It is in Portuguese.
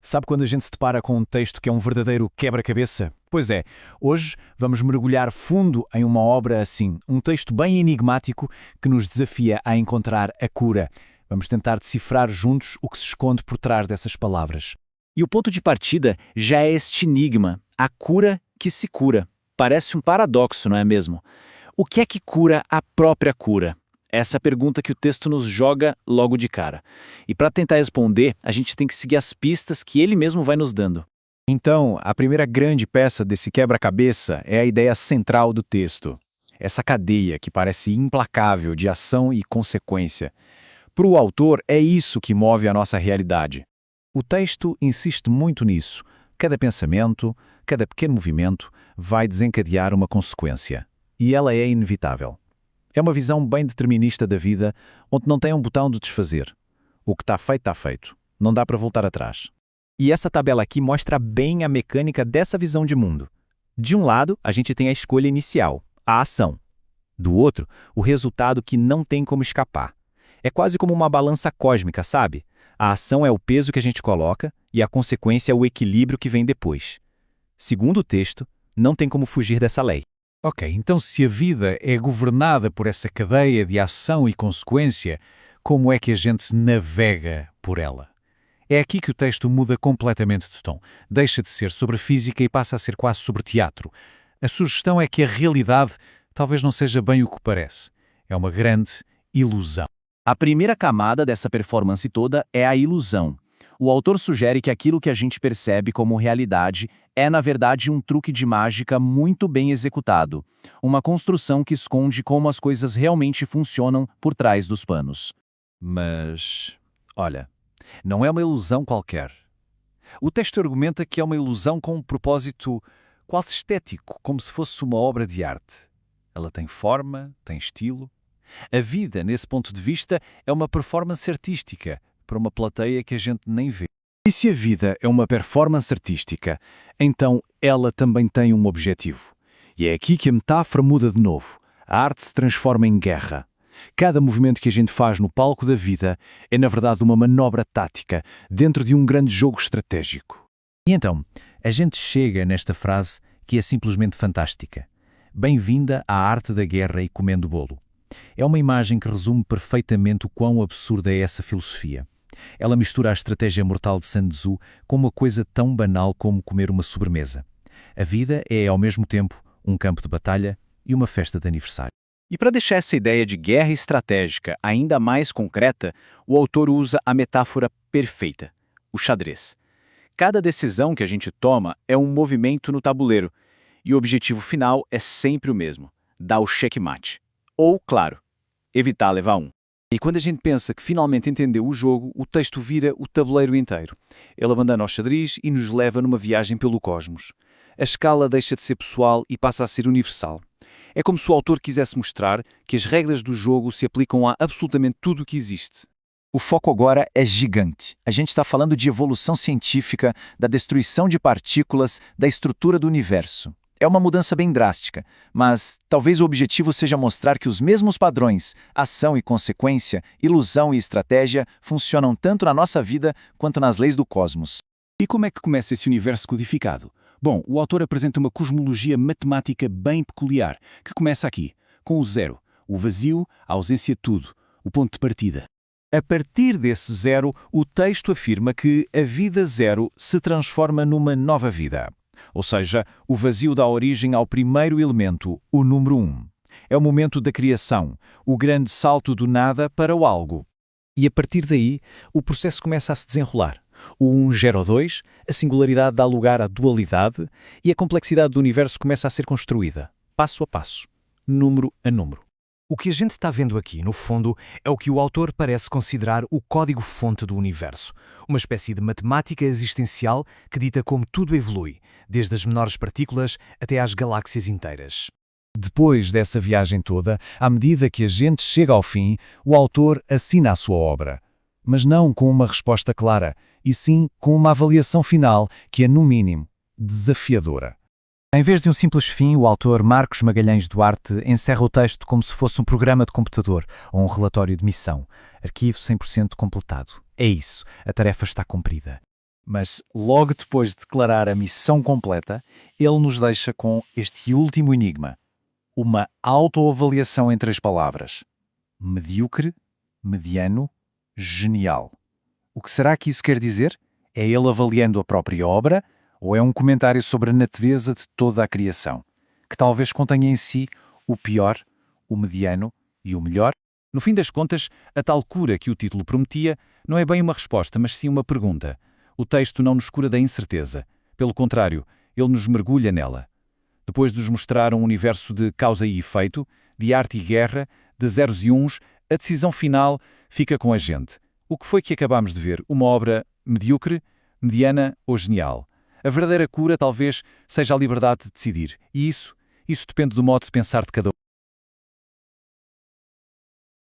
Sabe quando a gente se depara com um texto que é um verdadeiro quebra-cabeça? Pois é, hoje vamos mergulhar fundo em uma obra assim, um texto bem enigmático que nos desafia a encontrar a cura. Vamos tentar decifrar juntos o que se esconde por trás dessas palavras. E o ponto de partida já é este enigma, a cura que se cura. Parece um paradoxo, não é mesmo? O que é que cura a própria cura? Essa é a pergunta que o texto nos joga logo de cara. E para tentar responder, a gente tem que seguir as pistas que ele mesmo vai nos dando. Então, a primeira grande peça desse quebra-cabeça é a ideia central do texto. Essa cadeia que parece implacável de ação e consequência. Para o autor, é isso que move a nossa realidade. O texto insiste muito nisso. Cada pensamento, cada pequeno movimento vai desencadear uma consequência. E ela é inevitável. É uma visão bem determinista da vida, onde não tem um botão de desfazer. O que está feito. Não dá para voltar atrás. E essa tabela aqui mostra bem a mecânica dessa visão de mundo. De um lado, a gente tem a escolha inicial, a ação. Do outro, o resultado que não tem como escapar. É quase como uma balança cósmica, sabe? A ação é o peso que a gente coloca e a consequência é o equilíbrio que vem depois. Segundo o texto, não tem como fugir dessa lei. Ok, então se a vida é governada por essa cadeia de ação e consequência, como é que a gente navega por ela? É aqui que o texto muda completamente de tom. Deixa de ser sobre física e passa a ser quase sobre teatro. A sugestão é que a realidade talvez não seja bem o que parece. É uma grande ilusão. A primeira camada dessa performance toda é a ilusão. O autor sugere que aquilo que a gente percebe como realidade é, na verdade, um truque de mágica muito bem executado. Uma construção que esconde como as coisas realmente funcionam por trás dos panos. Mas, olha, não é uma ilusão qualquer. O texto argumenta que é uma ilusão com um propósito quase estético, como se fosse uma obra de arte. Ela tem forma, tem estilo. A vida, nesse ponto de vista, é uma performance artística para uma plateia que a gente nem vê. E se a vida é uma performance artística, então ela também tem um objetivo. E é aqui que a metáfora muda de novo. A arte se transforma em guerra. Cada movimento que a gente faz no palco da vida é, na verdade, uma manobra tática dentro de um grande jogo estratégico. E então, a gente chega nesta frase que é simplesmente fantástica. Bem-vinda à arte da guerra e comendo bolo. É uma imagem que resume perfeitamente o quão absurda é essa filosofia. Ela mistura a estratégia mortal de Sun Tzu com uma coisa tão banal como comer uma sobremesa. A vida é, ao mesmo tempo, um campo de batalha e uma festa de aniversário. E para deixar essa ideia de guerra estratégica ainda mais concreta, o autor usa a metáfora perfeita, o xadrez. Cada decisão que a gente toma é um movimento no tabuleiro, e o objetivo final é sempre o mesmo, dar o checkmate. Ou, claro, evitar levar um. E quando a gente pensa que finalmente entendeu o jogo, o texto vira o tabuleiro inteiro. Ele abandona o xadrez e nos leva numa viagem pelo cosmos. A escala deixa de ser pessoal e passa a ser universal. É como se o autor quisesse mostrar que as regras do jogo se aplicam a absolutamente tudo o que existe. O foco agora é gigante. A gente está falando de evolução científica, da destruição de partículas, da estrutura do universo. É uma mudança bem drástica, mas talvez o objetivo seja mostrar que os mesmos padrões, ação e consequência, ilusão e estratégia, funcionam tanto na nossa vida quanto nas leis do cosmos. E como é que começa esse universo codificado? Bom, o autor apresenta uma cosmologia matemática bem peculiar, que começa aqui, com o zero, o vazio, a ausência de tudo, o ponto de partida. A partir desse zero, o texto afirma que a vida zero se transforma numa nova vida. Ou seja, o vazio dá origem ao primeiro elemento, o número 1. É o momento da criação, o grande salto do nada para o algo. E a partir daí, o processo começa a se desenrolar. O 1 gera o 2, a singularidade dá lugar à dualidade e a complexidade do universo começa a ser construída, passo a passo, número a número. O que a gente está vendo aqui, no fundo, é o que o autor parece considerar o código-fonte do universo, uma espécie de matemática existencial que dita como tudo evolui, desde as menores partículas até às galáxias inteiras. Depois dessa viagem toda, à medida que a gente chega ao fim, o autor assina a sua obra. Mas não com uma resposta clara, e sim com uma avaliação final que é, no mínimo, desafiadora. Em vez de um simples fim, o autor Marcos Magalhães Duarte encerra o texto como se fosse um programa de computador ou um relatório de missão. Arquivo 100% completado. É isso, a tarefa está cumprida. Mas logo depois de declarar a missão completa, ele nos deixa com este último enigma. Uma autoavaliação em 3 palavras. Medíocre, mediano, genial. O que será que isso quer dizer? É ele avaliando a própria obra ou é um comentário sobre a natureza de toda a criação, que talvez contenha em si o pior, o mediano e o melhor? No fim das contas, a tal cura que o título prometia não é bem uma resposta, mas sim uma pergunta. O texto não nos cura da incerteza. Pelo contrário, ele nos mergulha nela. Depois de nos mostrar um universo de causa e efeito, de arte e guerra, de zeros e uns, a decisão final fica com a gente. O que foi que acabámos de ver? Uma obra medíocre, mediana ou genial? A verdadeira cura talvez seja a liberdade de decidir. E isso depende do modo de pensar de cada um.